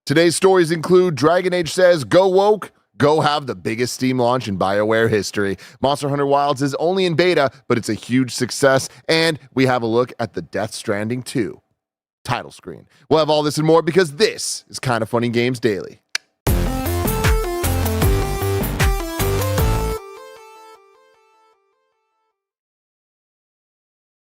Today's stories include Dragon Age says, go woke, go have the biggest Steam launch in BioWare history. Monster Hunter Wilds is only in beta, but it's a huge success. And we have a look at the Death Stranding 2 title screen. We'll have all this and more because this is Kind of Funny Games Daily.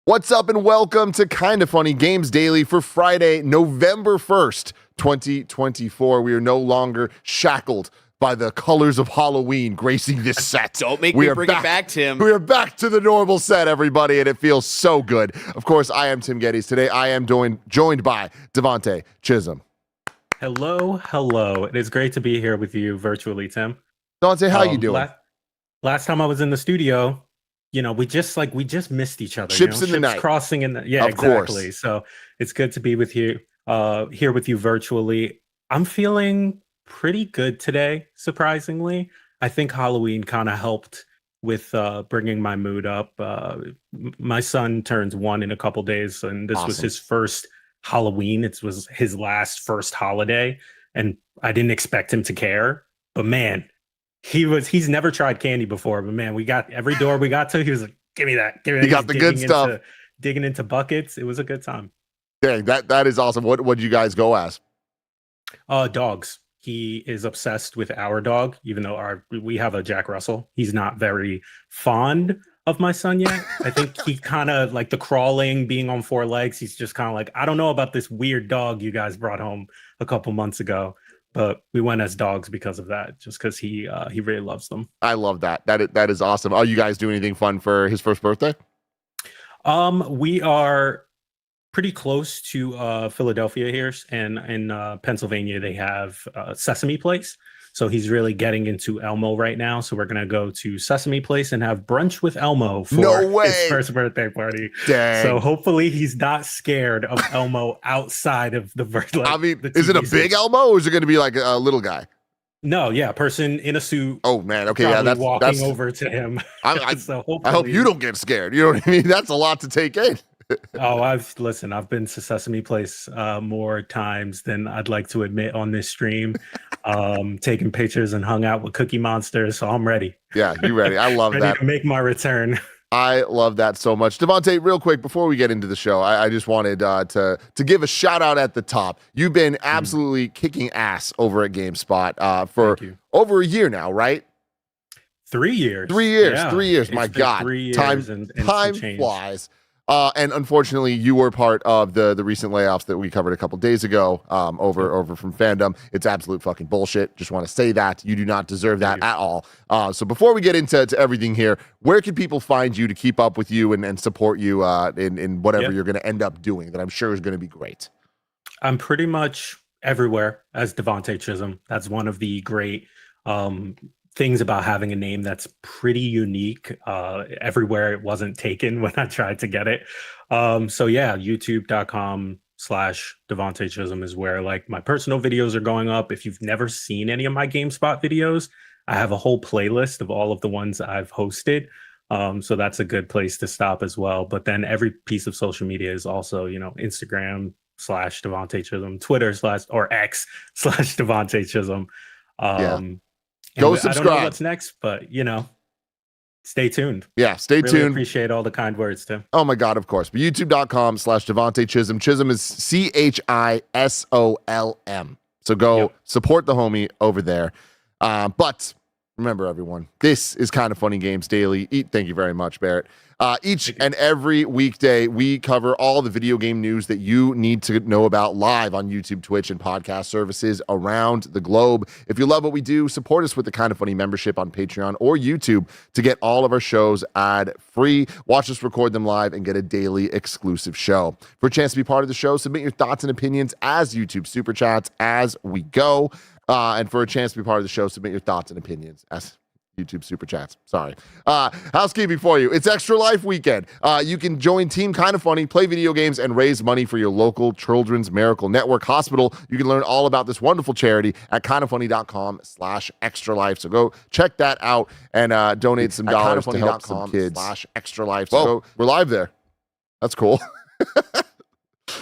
What's up and welcome to Kind of Funny Games Daily for Friday, November 1st, 2024. We are no longer shackled by the colors of Halloween gracing this set. Don't make me bring it back, Tim. We are back to the normal set, everybody, and it feels so good. Of course, I am Tim Geddes. Today, I am joined by Devontae Chisholm. Hello. It is great to be here with you virtually, Tim. Devontae, how you doing? Last time I was in the studio, we just missed each other. Ships in the night. Crossing in the of exactly. Course. So it's good to be with you, here with you virtually. I'm feeling pretty good today, surprisingly. I think Halloween kind of helped with bringing my mood up. My son turns 1 in a couple days, and this was his first Halloween. It was his first holiday, and I didn't expect him to care. But man, he's never tried candy before. But man, we got every door we got to. He was like, "Give me that! Give me that!" He got the good stuff. Digging into buckets. It was a good time. Dang, that is awesome. What'd you guys go as? Dogs. He is obsessed with our dog, even though we have a Jack Russell. He's not very fond of my son yet. I think he kind of like the crawling, being on 4 legs. He's just kind of like, I don't know about this weird dog you guys brought home a couple months ago, but we went as dogs because of that, just because he really loves them. I love that. That is awesome. Are you guys doing anything fun for his first birthday? We are pretty close to Philadelphia here, and in Pennsylvania they have Sesame Place. So he's really getting into Elmo right now. So we're gonna go to Sesame Place and have brunch with Elmo for his first birthday party. Dang. So hopefully he's not scared of Elmo outside of the birthday. I mean, is it a big Elmo or is it going to be like a little guy? No, yeah, person in a suit. Oh man, okay, yeah, that's walking over to him. So I hope you don't get scared. You know what I mean? That's a lot to take in. I've been to Sesame Place more times than I'd like to admit on this stream. Taking pictures and hung out with Cookie Monsters, so I'm ready. Yeah, you ready? I love ready that. To make my return. I love that so much. Devontae, real quick before we get into the show, I just wanted to give a shout out at the top. You've been absolutely kicking ass over at GameSpot for over a year now, right? 3 years. 3 years. Yeah. 3 years. My God, 3 years time change. flies. And unfortunately, you were part of the recent layoffs that we covered a couple days ago over from Fandom. It's absolute fucking bullshit. Just want to say that. You do not deserve that at all. So before we get into everything here, where can people find you to keep up with you and support you in whatever you're going to end up doing that I'm sure is going to be great? I'm pretty much everywhere as Devontae Chisholm. That's one of the great things about having a name that's pretty unique. Everywhere it wasn't taken when I tried to get it. So yeah, youtube.com/Devontae Chisholm is where like my personal videos are going up. If you've never seen any of my GameSpot videos, I have a whole playlist of all of the ones I've hosted. So that's a good place to stop as well. But then every piece of social media is also, Instagram/Devontae Chisholm, Twitter or X/Devontae Chisholm. Go subscribe. I don't know what's next, but stay tuned. Yeah, stay tuned. Appreciate all the kind words, Tim. Oh my God, of course. But youtube.com/Devontae Chisholm. Chisholm is CHISOLM. So go support the homie over there. But remember, everyone, this is Kind of Funny Games Daily. Thank you very much, Barrett. Each and every weekday, we cover all the video game news that you need to know about live on YouTube, Twitch, and podcast services around the globe. If you love what we do, support us with the Kind of Funny membership on Patreon or YouTube to get all of our shows ad-free. Watch us record them live and get a daily exclusive show. For a chance to be part of the show, submit your thoughts and opinions as YouTube Super Chats as we go. And for a chance to be part of the show, submit your thoughts and opinions as YouTube Super Chats. Sorry. Housekeeping for you. It's Extra Life Weekend. You can join Team Kind of Funny, play video games, and raise money for your local Children's Miracle Network hospital. You can learn all about this wonderful charity at kindoffunny.com/extralife. So go check that out and donate some dollars to help some kids. /extralife. So we're live there. That's cool.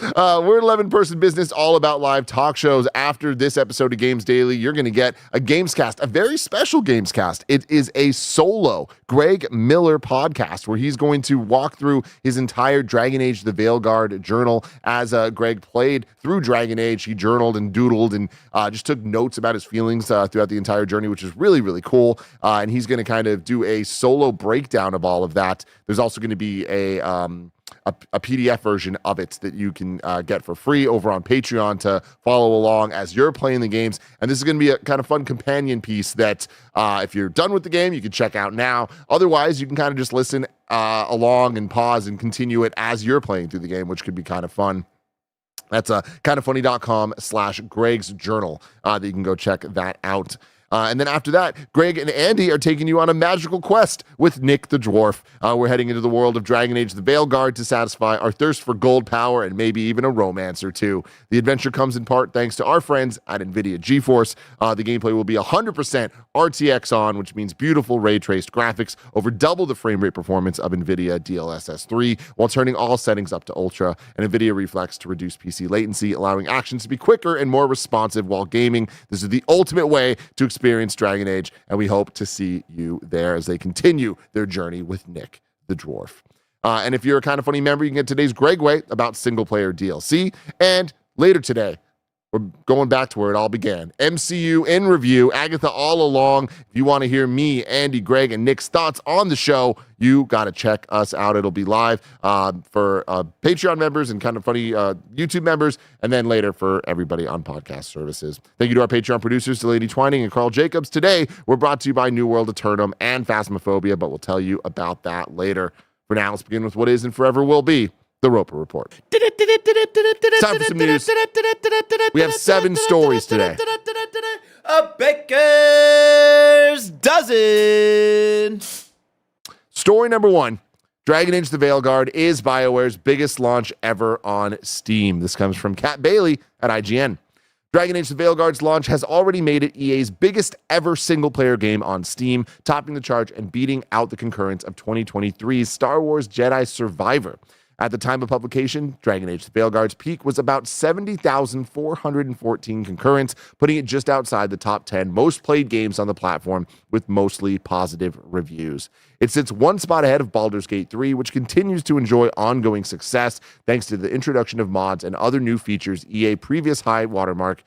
We're an 11-person business all about live talk shows. After this episode of Games Daily, you're going to get a GAMESCAST, a very special GAMESCAST. It is a solo Greg Miller podcast where he's going to walk through his entire Dragon Age the Veilguard journal. As Greg played through Dragon Age, he journaled and doodled and just took notes about his feelings throughout the entire journey, which is really, really cool. And he's going to kind of do a solo breakdown of all of that. There's also going to be a PDF version of it that you can get for free over on Patreon to follow along as you're playing the games. And this is going to be a kind of fun companion piece that if you're done with the game, you can check out now. Otherwise, you can kind of just listen along and pause and continue it as you're playing through the game, which could be kind of fun. That's kindoffunny.com/Greg's journal that you can go check that out. And then after that, Greg and Andy are taking you on a magical quest with Nick the Dwarf. We're heading into the world of Dragon Age the Veilguard to satisfy our thirst for gold power and maybe even a romance or two. The adventure comes in part thanks to our friends at NVIDIA GeForce. The gameplay will be 100% RTX on, which means beautiful ray-traced graphics over double the frame rate performance of NVIDIA DLSS 3 while turning all settings up to Ultra and NVIDIA Reflex to reduce PC latency, allowing actions to be quicker and more responsive while gaming. This is the ultimate way to experience Dragon Age, and we hope to see you there as they continue their journey with Nick the Dwarf. And if you're a Kind of Funny member, you can get today's Gregway about single-player DLC. And later today, we're going back to where it all began. MCU In review, Agatha all along. If you want to hear me, Andy, Greg, and Nick's thoughts on the show, you got to check us out. It'll be live for Patreon members and Kind of Funny YouTube members, and then later for everybody on podcast services. Thank you to our Patreon producers, Delaney Twining and Carl Jacobs. Today, we're brought to you by New World Eternum and Phasmophobia, but we'll tell you about that later. For now, let's begin with what is and forever will be the Roper Report. Time for some news. We have 7 stories today. A baker's dozen. Story number 1. Dragon Age the Veilguard is BioWare's biggest launch ever on Steam. This comes from Kat Bailey at IGN. Dragon Age the Veilguard's launch has already made it EA's biggest ever single-player game on Steam, topping the charge and beating out the concurrent of 2023's Star Wars Jedi Survivor. At the time of publication, Dragon Age the Veilguard's peak was about 70,414 concurrents, putting it just outside the top 10 most played games on the platform with mostly positive reviews. It sits one spot ahead of Baldur's Gate 3, which continues to enjoy ongoing success thanks to the introduction of mods and other new features. EA's previous high watermark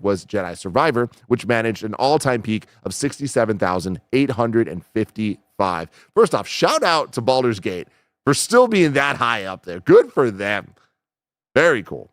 was Jedi Survivor, which managed an all-time peak of 67,855. First off, shout out to Baldur's Gate for still being that high up there. Good for them. Very cool.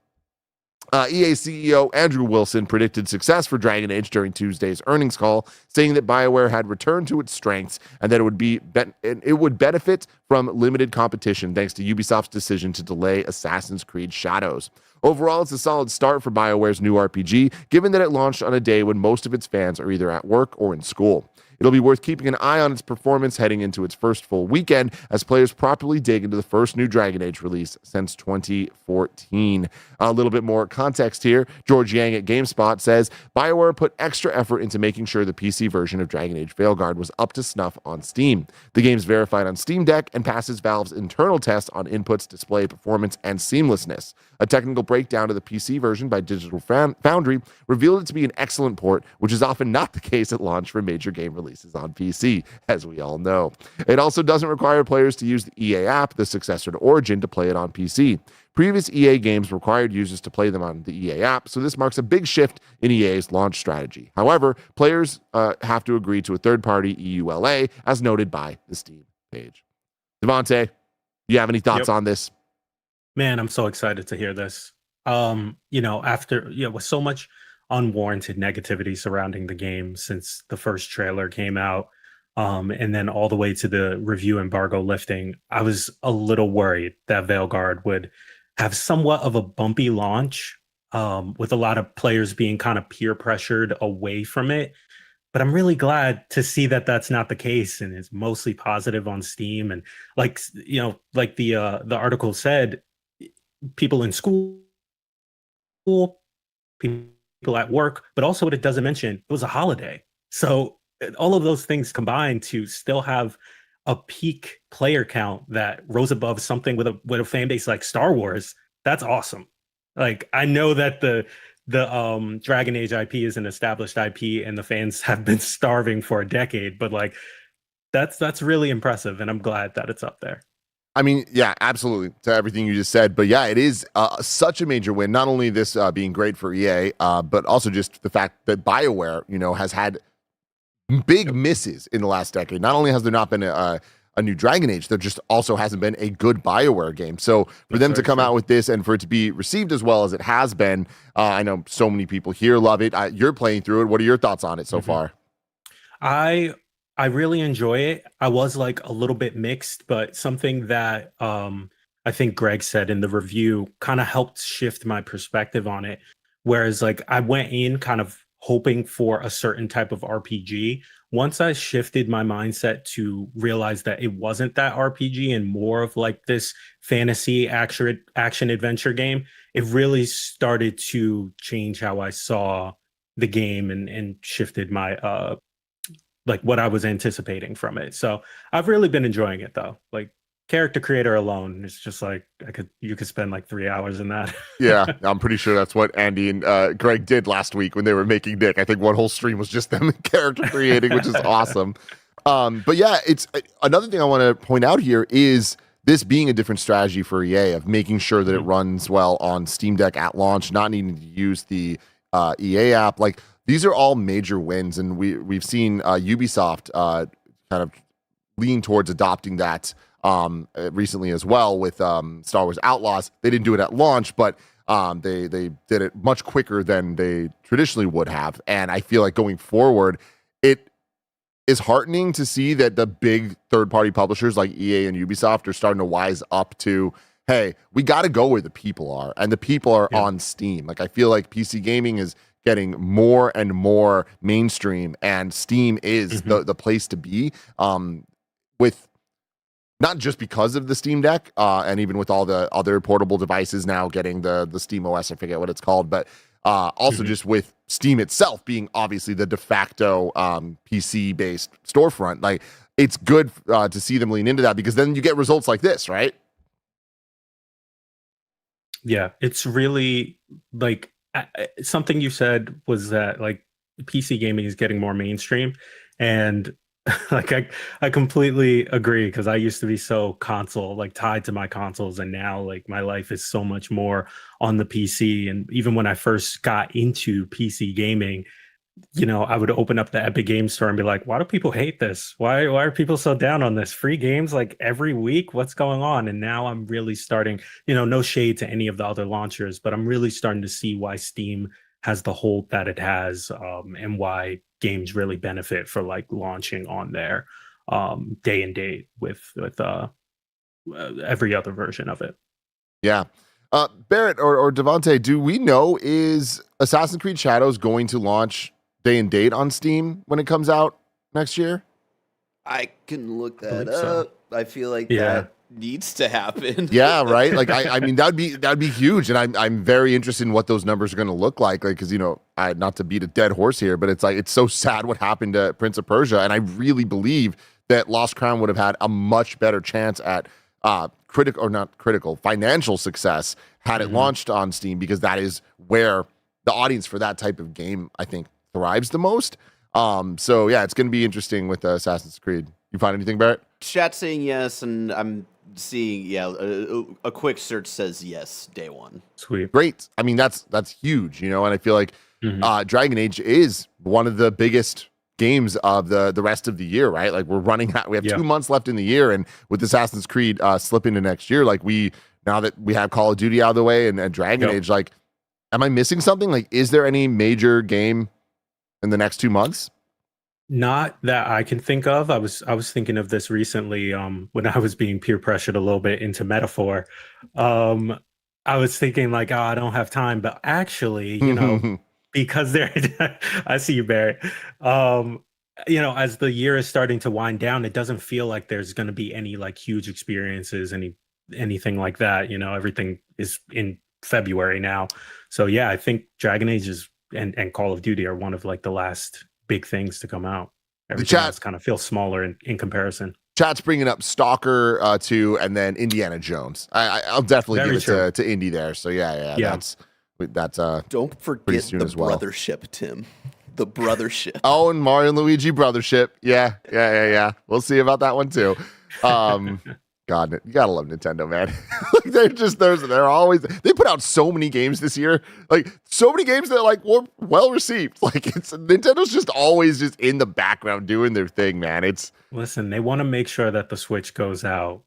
EA CEO Andrew Wilson predicted success for Dragon Age during Tuesday's earnings call, saying that BioWare had returned to its strengths and that it would benefit from limited competition thanks to Ubisoft's decision to delay Assassin's Creed Shadows. Overall, it's a solid start for BioWare's new RPG, given that it launched on a day when most of its fans are either at work or in school. It'll be worth keeping an eye on its performance heading into its first full weekend as players properly dig into the first new Dragon Age release since 2014. A little bit more context here. George Yang at GameSpot says, BioWare put extra effort into making sure the PC version of Dragon Age Veilguard was up to snuff on Steam. The game's verified on Steam Deck and passes Valve's internal tests on inputs, display, performance, and seamlessness. A technical breakdown of the PC version by Digital Foundry revealed it to be an excellent port, which is often not the case at launch for major game releases on PC, as we all know. It also doesn't require players to use the EA app, the successor to Origin, to play it on PC. Previous EA games required users to play them on the EA app, so this marks a big shift in EA's launch strategy. However, players have to agree to a third-party EULA, as noted by the Steam page. Devontae, do you have any thoughts on this? Man, I'm so excited to hear this. With so much unwarranted negativity surrounding the game since the first trailer came out, and then all the way to the review embargo lifting, I was a little worried that Veilguard would have somewhat of a bumpy launch, with a lot of players being kind of peer pressured away from it. But I'm really glad to see that that's not the case, and it's mostly positive on Steam. And like the article said, people in school, people at work, but also what it doesn't mention, it was a holiday. So all of those things combined to still have a peak player count that rose above something with a fan base like Star Wars, that's awesome. Like, I know that the Dragon Age IP is an established IP and the fans have been starving for a decade, but like that's really impressive, and I'm glad that it's up there. I mean, yeah, absolutely, to everything you just said. But yeah, it is such a major win. Not only this being great for EA, but also just the fact that BioWare, has had big misses in the last decade. Not only has there not been a new Dragon Age, there just also hasn't been a good BioWare game. So for them to come out with this and for it to be received as well as it has been, I know so many people here love it. You're playing through it. What are your thoughts on it so far? I really enjoy it. I was like a little bit mixed, but something that I think Greg said in the review kind of helped shift my perspective on it. Whereas like I went in kind of hoping for a certain type of RPG. Once I shifted my mindset to realize that it wasn't that RPG and more of like this fantasy action adventure game, it really started to change how I saw the game and shifted my like what I was anticipating from it. So I've really been enjoying it though. Like character creator alone, it's just like you could spend like 3 hours in that. Yeah, I'm pretty sure that's what Andy and Greg did last week when they were making Nick. I think one whole stream was just them character creating, which is awesome. But yeah, it's another thing I want to point out here is this being a different strategy for EA of making sure that it runs well on Steam Deck at launch, not needing to use the EA app. Like these are all major wins, and we've seen Ubisoft kind of lean towards adopting that recently as well with Star Wars Outlaws. They didn't do it at launch, but they did it much quicker than they traditionally would have. And I feel like going forward, it is heartening to see that the big third-party publishers like EA and Ubisoft are starting to wise up to, hey, we got to go where the people are, and the people are on Steam. Like I feel like PC gaming is getting more and more mainstream, and Steam is the place to be. With not just because of the Steam Deck, and even with all the other portable devices now getting the Steam OS, I forget what it's called, but also just with Steam itself being obviously the de facto PC-based storefront. Like it's good to see them lean into that, because then you get results like this, right? Yeah, it's really like something you said was that like PC gaming is getting more mainstream, and like I completely agree, because I used to be so console like tied to my consoles, and now like my life is so much more on the PC. And even when I first got into PC gaming, I would open up the Epic Games Store and be like, why do people hate this? Why are people so down on this? Free games like every week? What's going on? And now I'm really starting, no shade to any of the other launchers, but I'm really starting to see why Steam has the hold that it has, and why games really benefit for like launching on there day and date with every other version of it. Yeah. Barrett or Devontae, do we know, is Assassin's Creed Shadows going to launch day and date on Steam when it comes out next year? I can look that up. So. I feel like that needs to happen. Yeah, right. Like I mean that'd be huge, and I'm very interested in what those numbers are going to look like. Like because not to beat a dead horse here, but it's like it's so sad what happened to Prince of Persia, and I really believe that Lost Crown would have had a much better chance at financial success had it launched on Steam, because that is where the audience for that type of game, I think, thrives the most. So yeah, it's going to be interesting with Assassin's Creed. You find anything, Barrett? Chat saying yes, and I'm seeing a quick search says yes, day one. Sweet, great. I mean that's huge, and I feel like Dragon Age is one of the biggest games of the rest of the year, right? Like we're running out. We have 2 months left in the year, and with Assassin's Creed slipping to next year, like now that we have Call of Duty out of the way and Dragon Age, like, am I missing something? Like, is there any major game in the next 2 months? Not that I can think of. I was thinking of this recently when I was being peer pressured a little bit into Metaphor. I was thinking like, oh, I don't have time, but actually, because I see you, Barrett. As the year is starting to wind down, it doesn't feel like there's going to be any like huge experiences, anything like that. Everything is in February now. So yeah, I think Dragon Age and Call of Duty are one of like the last big things to come out. Everything else kind of feels smaller in comparison. Chat's bringing up Stalker 2 and then Indiana Jones. I'll definitely Very give it to Indy there. So yeah. That's Don't pretty forget soon the as well. brothership, Tim. The brothership. Oh, and Mario and Luigi brothership. Yeah. We'll see about that one too. God, you gotta love Nintendo, man. Like they're always, they put out so many games this year, like so many games that like were well received. Like Nintendo's just always just in the background doing their thing, man. Listen, they want to make sure that the Switch goes out,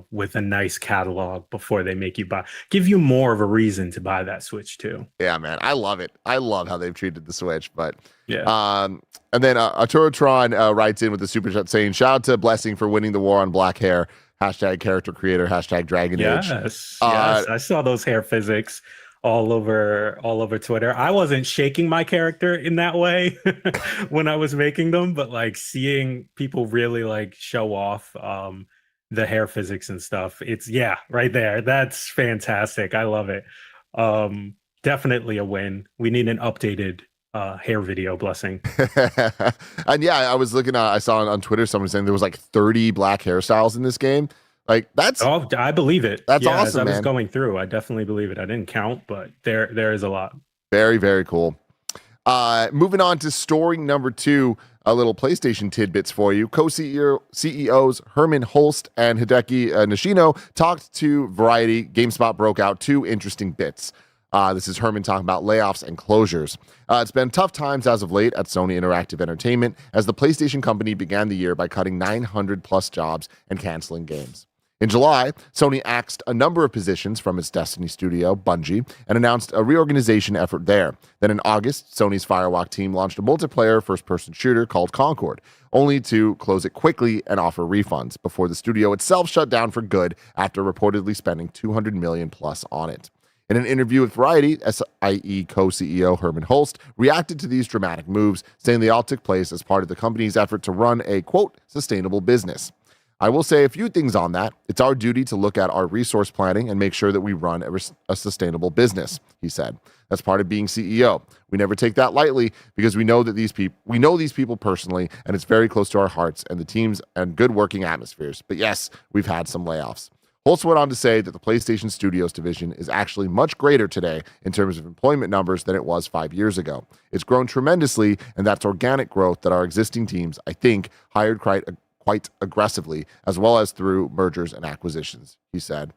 with a nice catalog before they make you give you more of a reason to buy that Switch too. Yeah, man, I love it. I love how they've treated the Switch. But yeah. And then Arturotron writes in with the super chat saying, "Shout out to Blessing for winning the war on black hair. Hashtag character creator. Hashtag Dragon Age." Yes. I saw those hair physics all over Twitter. I wasn't shaking my character in that way when I was making them, but like seeing people really like show off the hair physics and stuff. It's right there. That's fantastic. I love it. Definitely a win. We need an updated hair video, Blessing. And I was looking at, I saw on Twitter someone saying there was like 30 black hairstyles in this game. Like that's I believe it. That's awesome. As I was man. going through, I definitely believe it. I didn't count, but there is a lot. Very, very cool. Moving on to story number 2, a little PlayStation tidbits for you. Co-CEOs Herman Holst and Hideki Nishino talked to Variety. GameSpot broke out 2 interesting bits. This is Herman talking about layoffs and closures. It's been tough times as of late at Sony Interactive Entertainment as the PlayStation company began the year by cutting 900 plus jobs and canceling games. In July, Sony axed a number of positions from its Destiny studio, Bungie, and announced a reorganization effort there. Then in August, Sony's Firewalk team launched a multiplayer first-person shooter called Concord, only to close it quickly and offer refunds before the studio itself shut down for good after reportedly spending $200 million plus on it. In an interview with Variety, SIE co-CEO Herman Holst reacted to these dramatic moves, saying they all took place as part of the company's effort to run a, quote, sustainable business. "I will say a few things on that. It's our duty to look at our resource planning and make sure that we run a sustainable business," he said. "That's part of being CEO. We never take that lightly because we know these people personally, and it's very close to our hearts and the teams and good working atmospheres. But yes, we've had some layoffs." Holtz went on to say that the PlayStation Studios division is actually much greater today in terms of employment numbers than it was 5 years ago. It's grown tremendously, and that's organic growth that our existing teams, I think, hired quite aggressively, as well as through mergers and acquisitions, he said.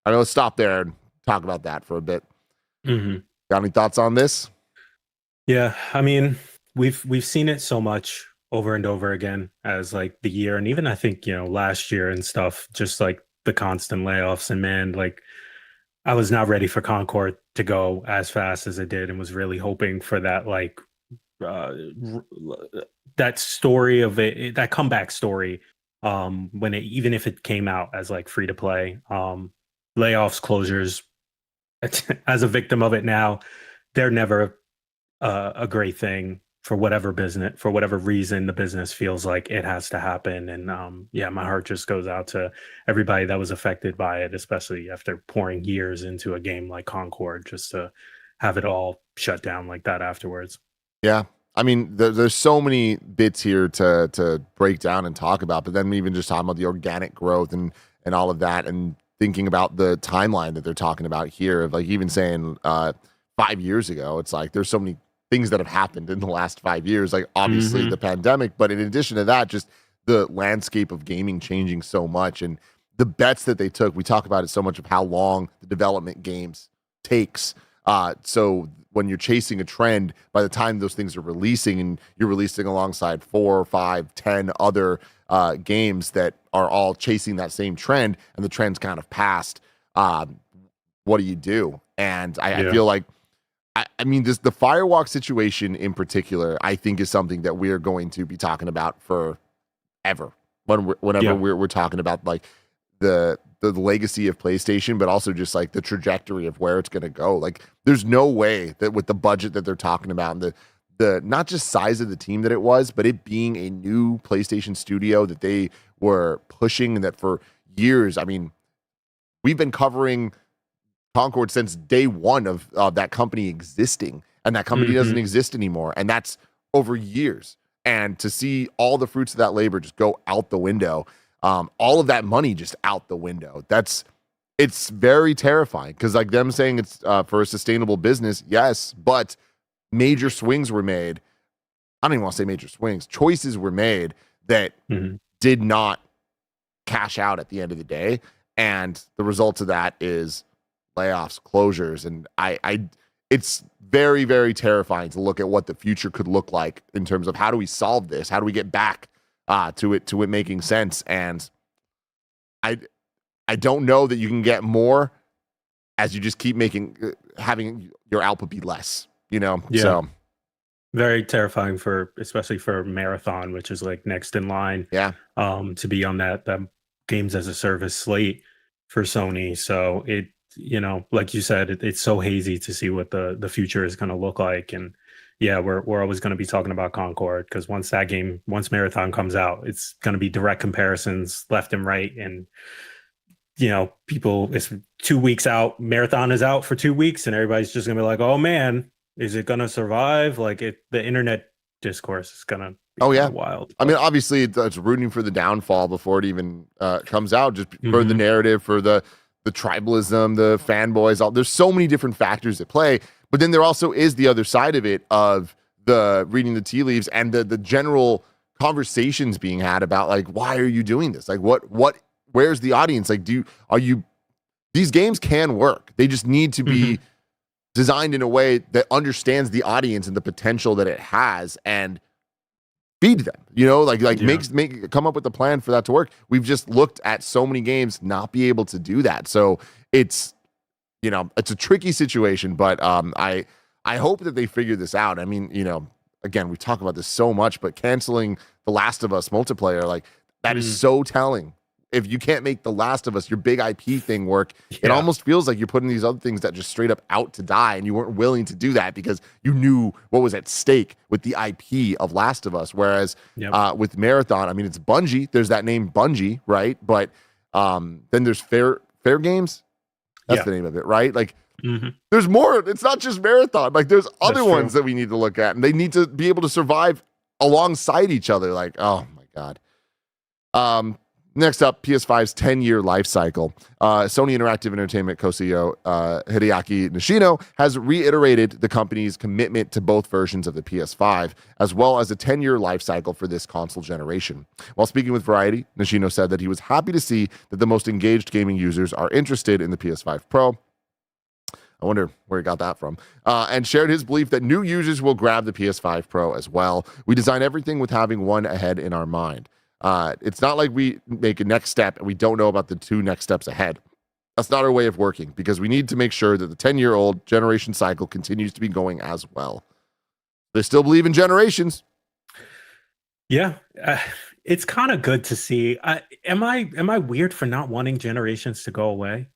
All right, let's stop there and talk about that for a bit. Mm-hmm. Got any thoughts on this? Yeah, I mean, we've seen it so much over and over again as like the year, and even I think last year and stuff, just like the constant layoffs. And man, like I was not ready for Concord to go as fast as it did, and was really hoping for that like that story of it, that comeback story, when even if it came out as like free to play, layoffs, closures, as a victim of it now, they're never a great thing for whatever reason the business feels like it has to happen. And my heart just goes out to everybody that was affected by it, especially after pouring years into a game like Concord, just to have it all shut down like that afterwards. Yeah. I mean, there's so many bits here to break down and talk about, but then even just talking about the organic growth and all of that, and thinking about the timeline that they're talking about here, of like even saying 5 years ago, it's like there's so many things that have happened in the last 5 years, like obviously the pandemic, but in addition to that, just the landscape of gaming changing so much, and the bets that they took. We talk about it so much of how long the development games takes. So when you're chasing a trend, by the time those things are releasing, and you're releasing alongside 4, 5, 10 other games that are all chasing that same trend, and the trend's kind of past, what do you do? And I feel like, I mean, the Firewalk situation in particular, I think is something that we're going to be talking about forever. Whenever we're talking about like the legacy of PlayStation, but also just like the trajectory of where it's going to go. Like, there's no way that with the budget that they're talking about, and the not just size of the team that it was, but it being a new PlayStation studio that they were pushing, and that for years, I mean, we've been covering Concord since day one of that company existing, and that company doesn't exist anymore, and that's over years. And to see all the fruits of that labor just go out the window, all of that money just out the window, it's very terrifying, because like them saying it's for a sustainable business, yes, but major swings were made. I don't even want to say major swings. Choices were made that did not cash out at the end of the day. And the result of that is layoffs, closures. And it's very, very terrifying to look at what the future could look like in terms of how do we solve this? How do we get back to it making sense? And I don't know that you can get more as you just keep having your output be less, Yeah. So very terrifying especially for Marathon, which is like next in line. Yeah. To be on that games as a service slate for Sony. So it, like you said, it's so hazy to see what the future is going to look like. And yeah, we're always going to be talking about Concord, because once Marathon comes out, it's going to be direct comparisons left and right. And it's 2 weeks out, Marathon is out for 2 weeks, and everybody's just gonna be like, oh man, is it gonna survive? Like the internet discourse is gonna be wild. I mean, obviously it's rooting for the downfall before it even comes out, just for the narrative, for the tribalism, the fanboys, there's so many different factors at play. But then there also is the other side of it, of the reading the tea leaves and the general conversations being had about, like, why are you doing this? Like, where's the audience? Like, these games can work. They just need to be designed in a way that understands the audience and the potential that it has, and feed them, come up with a plan for that to work. We've just looked at so many games not be able to do that. So it's a tricky situation, but I hope that they figure this out. I mean, again, we talk about this so much, but canceling The Last of Us multiplayer, like, that is so telling. If you can't make The Last of Us, your big IP thing, work, it almost feels like you're putting these other things that just straight up out to die, and you weren't willing to do that because you knew what was at stake with the IP of Last of Us. Whereas with Marathon, I mean, it's Bungie. There's that name Bungie, right? But then there's Fair Games. That's the name of it, right? Like, there's more. It's not just Marathon. Like, there's other ones that we need to look at, and they need to be able to survive alongside each other. Like, oh my God. Next up, PS5's 10-year life cycle. Sony Interactive Entertainment co-CEO Hideaki Nishino has reiterated the company's commitment to both versions of the PS5, as well as a 10-year life cycle for this console generation. While speaking with Variety, Nishino said that he was happy to see that the most engaged gaming users are interested in the PS5 Pro. I wonder where he got that from. And shared his belief that new users will grab the PS5 Pro as well. We design everything with having one ahead in our mind. It's not like we make a next step and we don't know about the 2 next steps ahead. That's not our way of working, because we need to make sure that the 10-year-old generation cycle continues to be going as well. They still believe in generations. Yeah, it's kind of good to see. Am I weird for not wanting generations to go away?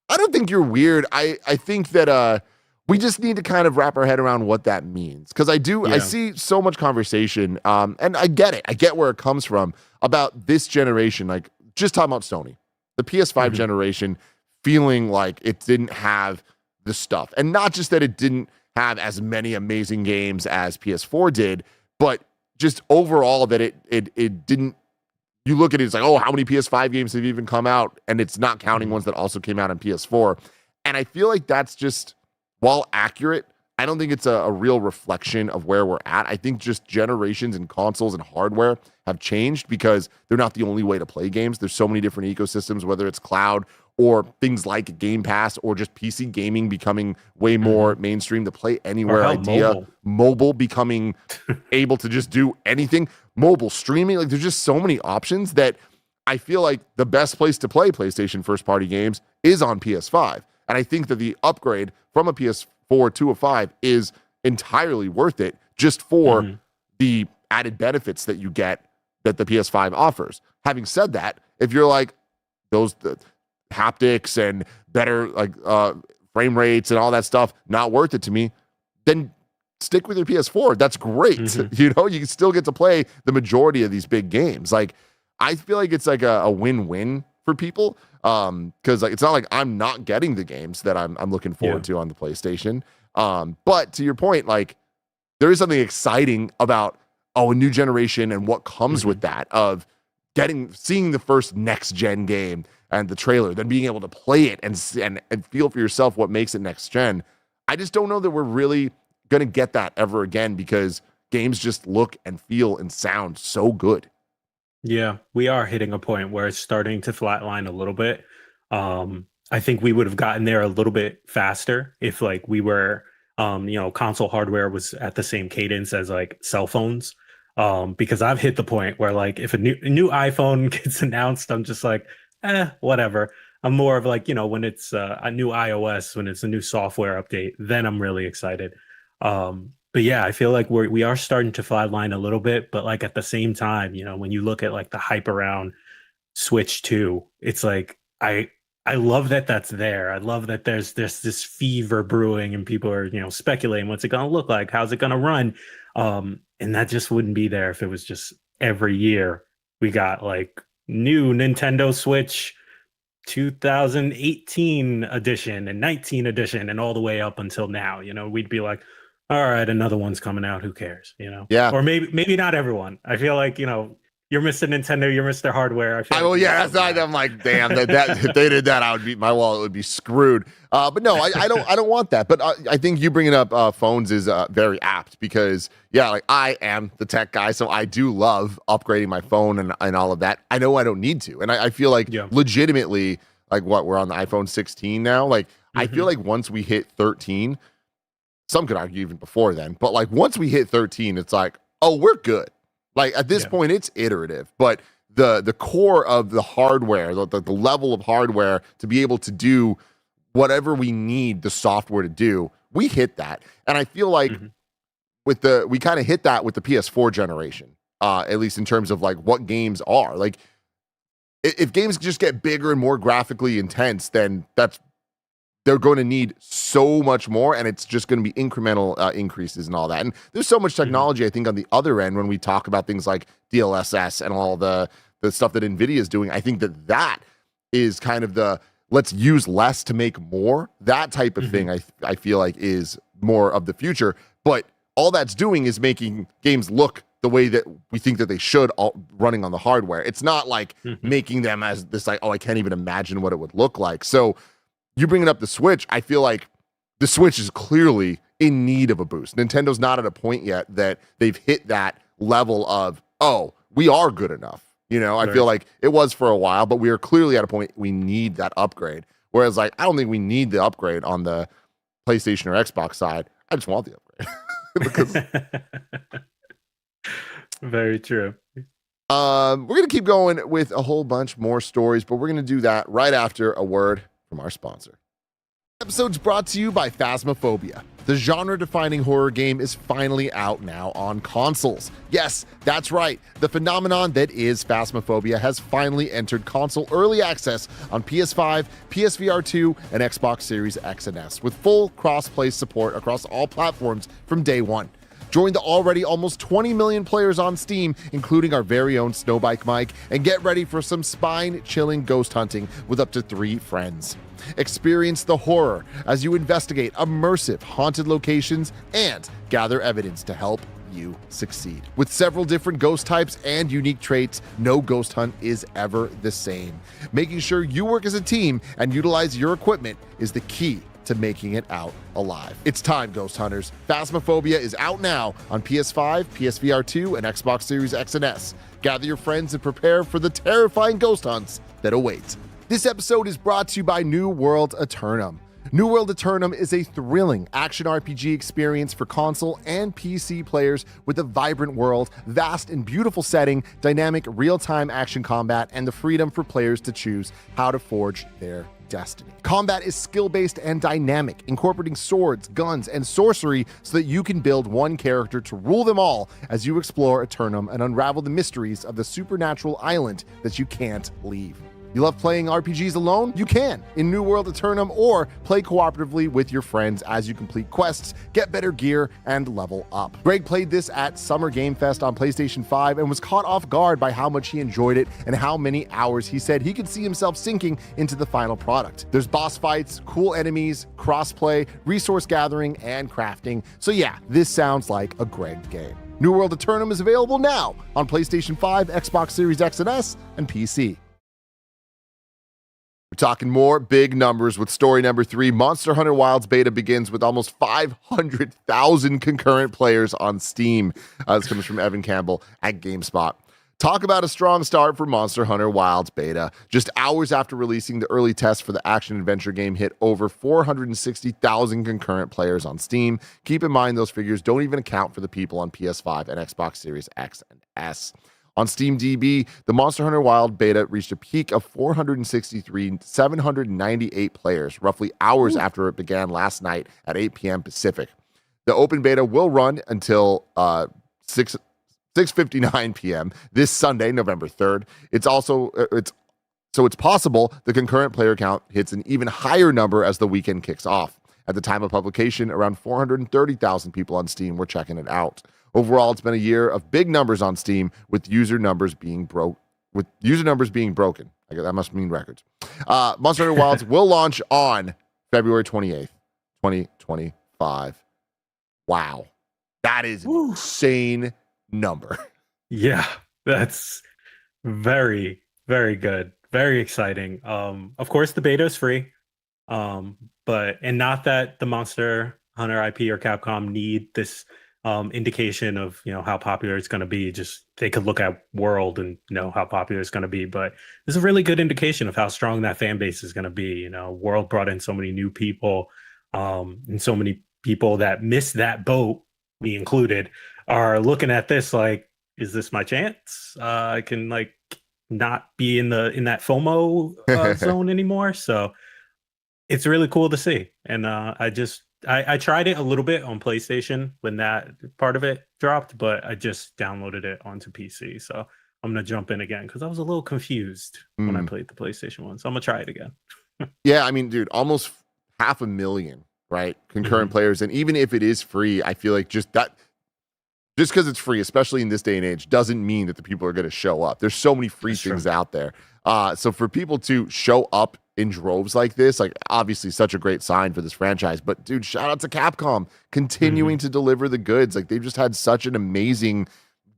I don't think you're weird. I think that we just need to kind of wrap our head around what that means. Because I see so much conversation, and I get it. I get where it comes from about this generation, like just talking about Sony, the PS5 generation, feeling like it didn't have the stuff. And not just that it didn't have as many amazing games as PS4 did, but just overall that it didn't. You look at it, it's like, oh, how many PS5 games have even come out? And it's not counting ones that also came out on PS4. And I feel like that's just, while accurate, I don't think it's a real reflection of where we're at. I think just generations and consoles and hardware have changed because they're not the only way to play games. There's so many different ecosystems, whether it's cloud or things like Game Pass or just PC gaming becoming way more mainstream, to play anywhere idea. Mobile becoming able to just do anything. Mobile streaming. Like, there's just so many options that I feel like the best place to play PlayStation first-party games is on PS5. And I think that the upgrade from a PS4 to a 5 is entirely worth it, just for the added benefits that you get that the PS5 offers. Having said that, if you're like the haptics and better frame rates and all that stuff, not worth it to me, then stick with your PS4. That's great. You can still get to play the majority of these big games. Like, I feel like it's like a win-win for people. Because it's not like I'm not getting the games that I'm looking forward to on the PlayStation. But to your point, like, there is something exciting about a new generation and what comes with that of seeing the first next gen game and the trailer, then being able to play it and feel for yourself what makes it next gen. I just don't know that we're really going to get that ever again because games just look and feel and sound so good. Yeah, we are hitting a point where it's starting to flatline a little bit. I think we would have gotten there a little bit faster if like we were, console hardware was at the same cadence as like cell phones. Because I've hit the point where like if a new iPhone gets announced, I'm just like, whatever. I'm more of like, when it's a new iOS, when it's a new software update, then I'm really excited. But yeah, I feel like we are starting to flatline a little bit, but like at the same time, when you look at like the hype around Switch 2, it's like I love that that's there. I love that there's this fever brewing and people are, speculating what's it going to look like? How's it going to run? And that just wouldn't be there if it was just every year we got like new Nintendo Switch 2018 edition and 19 edition and all the way up until now. We'd be like, all right, another one's coming out. Who cares? Yeah. Or maybe not everyone. I feel like, you're Mr. Nintendo, you're Mr. Hardware. That's not. I'm like, damn, that if they did that, my wallet would be screwed. But no, I don't want that. But I think you bringing up phones is very apt because like I am the tech guy, so I do love upgrading my phone and all of that. I know I don't need to, and I feel like legitimately, like we're on the iPhone 16 now. Like I feel like once we hit 13, some could argue even before then, but like once we hit 13, it's like, oh, we're good. Like at this point, it's iterative, but the core of the hardware, the level of hardware to be able to do whatever we need the software to do, we hit that. And I feel like we kind of hit that with the PS4 generation, at least in terms of like what games are. Like if games just get bigger and more graphically intense, then they're going to need so much more, and it's just going to be incremental increases and all that. And there's so much technology, I think, on the other end when we talk about things like DLSS and all the stuff that NVIDIA is doing. I think that is kind of the let's use less to make more. That type of thing, I feel like, is more of the future. But all that's doing is making games look the way that we think that they should, running on the hardware. It's not like making them as this, like, oh, I can't even imagine what it would look like. So you bringing up the Switch, I feel like the Switch is clearly in need of a boost. Nintendo's not at a point yet that they've hit that level of, oh, we are good enough. I feel like it was for a while, but we are clearly at a point we need that upgrade. Whereas, like, I don't think we need the upgrade on the PlayStation or Xbox side. I just want the upgrade. Very true. We're going to keep going with a whole bunch more stories, but we're going to do that right after a word from our sponsor. Episode's brought to you by Phasmophobia. The genre-defining horror game is finally out now on consoles. Yes, that's right. The phenomenon that is Phasmophobia has finally entered console early access on PS5, PSVR 2, and Xbox Series X and S, with full cross-play support across all platforms from day one. Join the already almost 20 million players on Steam, including our very own Snowbike Mike, and get ready for some spine-chilling ghost hunting with up to 3 friends. Experience the horror as you investigate immersive haunted locations and gather evidence to help you succeed. With several different ghost types and unique traits, no ghost hunt is ever the same. Making sure you work as a team and utilize your equipment is the key to making it out alive. It's time, Ghost Hunters. Phasmophobia is out now on PS5, PSVR 2, and Xbox Series X and S. Gather your friends and prepare for the terrifying ghost hunts that await. This episode is brought to you by New World Eternum. New World Eternum is a thrilling action RPG experience for console and PC players with a vibrant world, vast and beautiful setting, dynamic real-time action combat, and the freedom for players to choose how to forge their destiny. Combat is skill-based and dynamic, incorporating swords, guns, and sorcery so that you can build one character to rule them all as you explore Eternum and unravel the mysteries of the supernatural island that you can't leave. You love playing RPGs alone? You can in New World Eternum, or play cooperatively with your friends as you complete quests, get better gear, and level up. Greg played this at Summer Game Fest on PlayStation 5 and was caught off guard by how much he enjoyed it and how many hours he said he could see himself sinking into the final product. There's boss fights, cool enemies, crossplay, resource gathering, and crafting. So yeah, this sounds like a Greg game. New World Eternum is available now on PlayStation 5, Xbox Series X and S, and PC. We're talking more big numbers with story number 3. Monster Hunter Wilds beta begins with almost 500,000 concurrent players on Steam. This comes from Evan Campbell at GameSpot. Talk about a strong start for Monster Hunter Wilds beta. Just hours after releasing, the early test for the action-adventure game hit over 460,000 concurrent players on Steam. Keep in mind those figures don't even account for the people on PS5 and Xbox Series X and S. On SteamDB, the Monster Hunter Wild beta reached a peak of 798 players, roughly hours after it began last night at 8 p.m. Pacific. The open beta will run until 6:59 p.m. this Sunday, November 3rd. It's possible the concurrent player count hits an even higher number as the weekend kicks off. At the time of publication, around 430,000 people on Steam were checking it out. Overall, it's been a year of big numbers on Steam with user numbers being broken. That must mean records. Monster Hunter Wilds will launch on February 28th, 2025. Wow. That is an insane number. Yeah, that's very, very good. Very exciting. Of course, the beta is free. But not that the Monster Hunter IP or Capcom need this indication of how popular it's going to be. Just they could look at World and know how popular it's going to be. But this is a really good indication of how strong that fan base is going to be. World brought in so many new people, and so many people that missed that boat, me included, are looking at this like, is this my chance? I can not be in that FOMO zone anymore. So it's really cool to see. And I tried it a little bit on PlayStation when that part of it dropped, but I just downloaded it onto PC. So I'm going to jump in again because I was a little confused when I played the Pilaystation one. So I'm going to try it again. Yeah, I mean, dude, almost 500,000, right? Concurrent players. And even if it is free, I feel like just because it's free, especially in this day and age, doesn't mean that the people are going to show up. There's so many free things out there. So for people to show up in droves like this, obviously such a great sign for this franchise. But dude, shout out to Capcom continuing to deliver the goods. They've just had such an amazing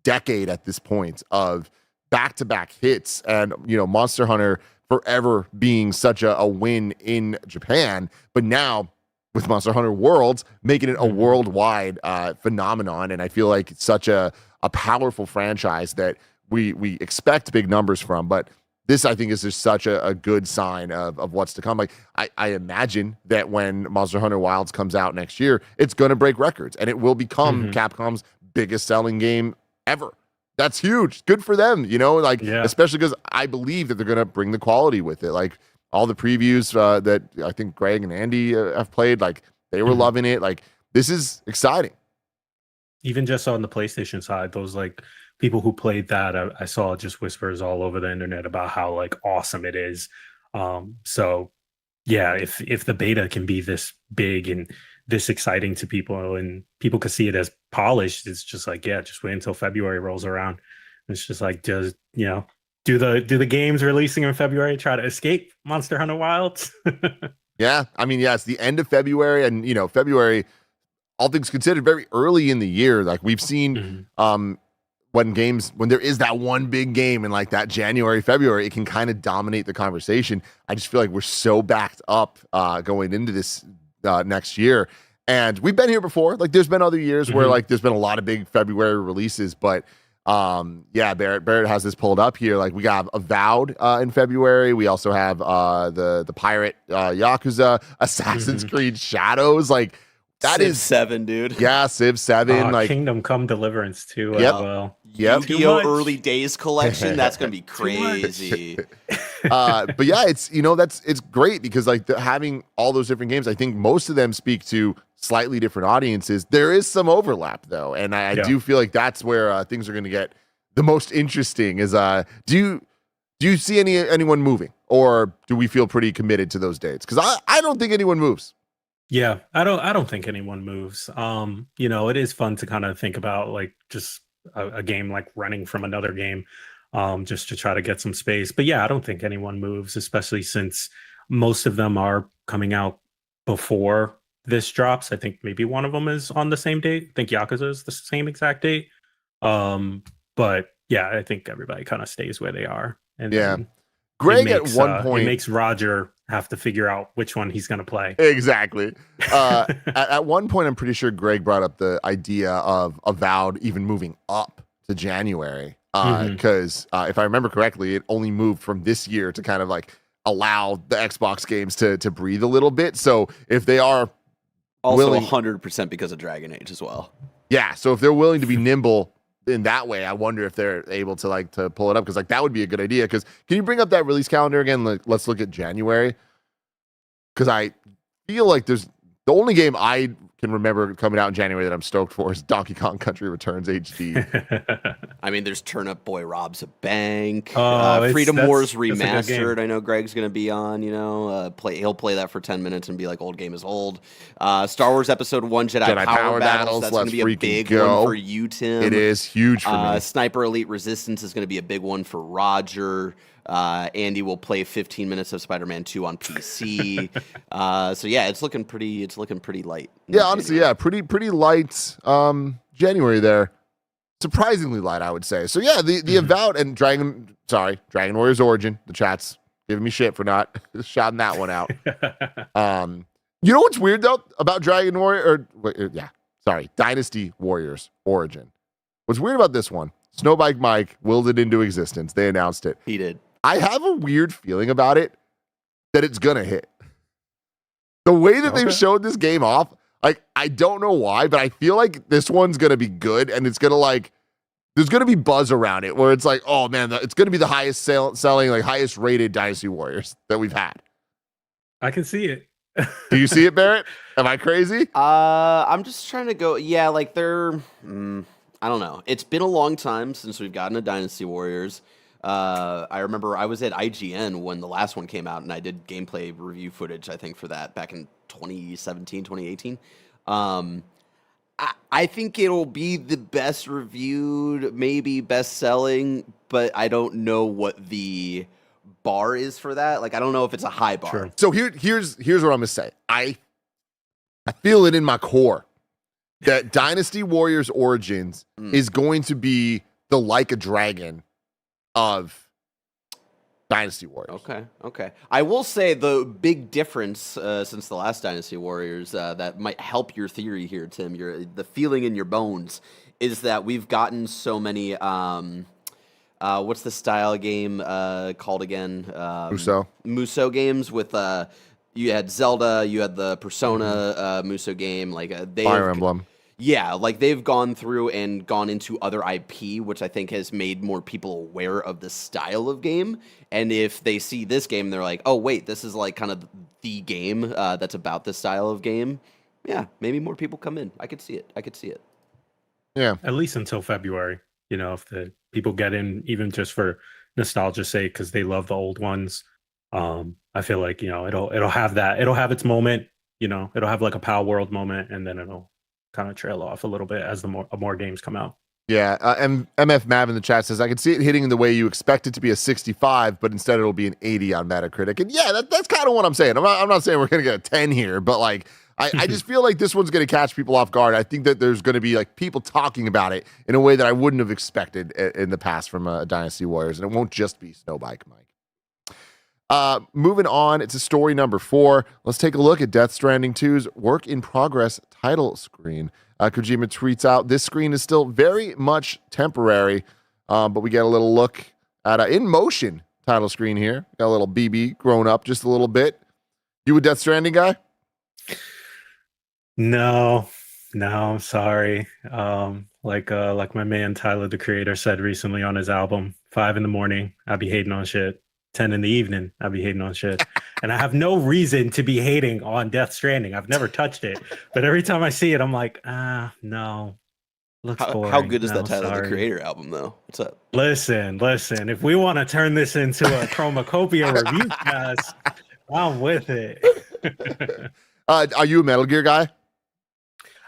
decade at this point of back-to-back hits, and Monster Hunter forever being such a win in Japan. But now with Monster Hunter Worlds, making it a worldwide phenomenon. And I feel like it's such a powerful franchise that we expect big numbers from. But this, I think, is just such a good sign of what's to come. I imagine that when Monster Hunter Wilds comes out next year, it's going to break records, and it will become Capcom's biggest selling game ever. That's huge. Good for them, especially because I believe that they're going to bring the quality with it. All the previews that I think Greg and Andy have played, they were loving it. This is exciting. Even just on the PlayStation side, those people who played that, I saw just whispers all over the internet about how awesome it is. So yeah, if the beta can be this big and this exciting to people, and people can see it as polished, it's just just wait until February rolls around. It's just do the games releasing in February try to escape Monster Hunter Wilds? Yeah, I mean, it's the end of February, and February, all things considered, very early in the year. We've seen when there is that one big game in that January, February, it can kind of dominate the conversation. I just feel like we're so backed up going into this next year. And we've been here before. There's been other years where there's been a lot of big February releases, but Barrett has this pulled up here. We got Avowed in February. We also have the Pirate Yakuza, Assassin's Creed Shadows. That Civ is 7, dude. Yeah, Civ 7. Kingdom Come Deliverance too. Yep. As well. Yu-Gi-Oh! Early Days collection. That's gonna be crazy. But yeah, it's it's great because having all those different games, I think most of them speak to slightly different audiences. There is some overlap though, and I do feel like that's where things are going to get the most interesting. Is do you see anyone moving, or do we feel pretty committed to those dates? Because I don't think anyone moves. Yeah, I don't think anyone moves. It is fun to kind of think about just a game running from another game, just to try to get some space. But yeah, I don't think anyone moves, especially since most of them are coming out before this drops. I think maybe one of them is on the same date. I think Yakuza is the same exact date. But yeah, I think everybody kind of stays where they are. And Yeah. then Greg it makes, at one point it makes Roger have to figure out which one he's going to play. Exactly. At one point, I'm pretty sure Greg brought up the idea of Avowed even moving up to January. Because if I remember correctly, it only moved from this year to kind of like allow the Xbox games to breathe a little bit. So if they are Also willing, 100% because of Dragon Age as well. yeah. So if they're willing to be nimble in that way, I wonder if they're able to pull it up, because like that would be a good idea. Because can you bring up that release calendar again? Like, let's look at January. Because I feel like there's the only game I can remember coming out in January that I'm stoked for is Donkey Kong Country Returns HD. I mean, there's Turnip Boy Robs a Bank, Oh, Freedom Wars that's a good game. Remastered. I know Greg's gonna be on. He'll play that for 10 minutes and be like, "Old game is old." Star Wars Episode 1 Jedi Power Battles. That's gonna be a big one for you, Tim. It is huge for me. Sniper Elite Resistance is gonna be a big one for Roger. Andy will play 15 minutes of Spider-Man 2 on PC. So yeah, it's looking pretty light. Yeah, honestly, yeah, pretty light January there. Surprisingly light, I would say. So yeah, the Avowed and Dragon Warriors Origin. The chat's giving me shit for not shouting that one out. You know what's weird though about Dynasty Warriors Origin? What's weird about this one? Snowbike Mike willed it into existence. They announced it. He did. I have a weird feeling about it that it's gonna hit. The way that they've showed this game off, like, I don't know why, but I feel like this one's gonna be good, and it's gonna there's gonna be buzz around it where it's like, oh man, it's gonna be the highest selling, like highest rated Dynasty Warriors that we've had. I can see it. Do you see it, Barrett? Am I crazy? I'm just trying to go. Yeah, like they're. I don't know. It's been a long time since we've gotten a Dynasty Warriors. I remember I was at IGN when the last one came out, and I did gameplay review footage, I think, for that back in 2017, 2018. I think it'll be the best reviewed, maybe best selling, but I don't know what the bar is for that. Like, I don't know if it's a high bar. Sure. So here's what I'm gonna say. I feel it in my core that Dynasty Warriors Origins is going to be the Like a Dragon of Dynasty Warriors. Okay. I will say the big difference since the last Dynasty Warriors that might help your theory here, Tim, the feeling in your bones, is that we've gotten so many. What's the style game called again? Muso games with. You had Zelda, you had the Persona Muso game, like Fire Emblem. Yeah, like they've gone through and gone into other IP, which I think has made more people aware of the style of game. And if they see this game, they're like, oh, wait, this is like kind of the game that's about this style of game. Yeah, maybe more people come in. I could see it. Yeah. At least until February, if the people get in, even just for nostalgia's sake, because they love the old ones. I feel like, it'll have that. It'll have its moment, it'll have like a Power World moment, and then it'll kind of trail off a little bit as the more games come out. Yeah, MF Mav in the chat says, I can see it hitting the way you expect it to be a 65, but instead it'll be an 80 on Metacritic. And yeah, that's kind of what I'm saying. I'm not saying we're going to get a 10 here, but like, I just feel like this one's going to catch people off guard. I think that there's going to be like people talking about it in a way that I wouldn't have expected in the past from Dynasty Warriors, and it won't just be Snowbike Mike. Moving on, it's a story number 4. Let's take a look at Death Stranding 2's work in progress title screen. Kojima tweets out, this screen is still very much temporary, but we get a little look at in motion title screen here. Got a little BB grown up just a little bit. You a Death Stranding guy? No, I'm sorry. Like my man Tyler the Creator said recently on his album, 5 a.m, I'd be hating on shit. 10 in the evening, I'll be hating on shit. And I have no reason to be hating on Death Stranding. I've never touched it. But every time I see it, I'm like, no. Looks boring. How good is that Tyler the Creator album, though? What's up? Listen. If we want to turn this into a Chromacopia review cast, I'm with it. Are you a Metal Gear guy?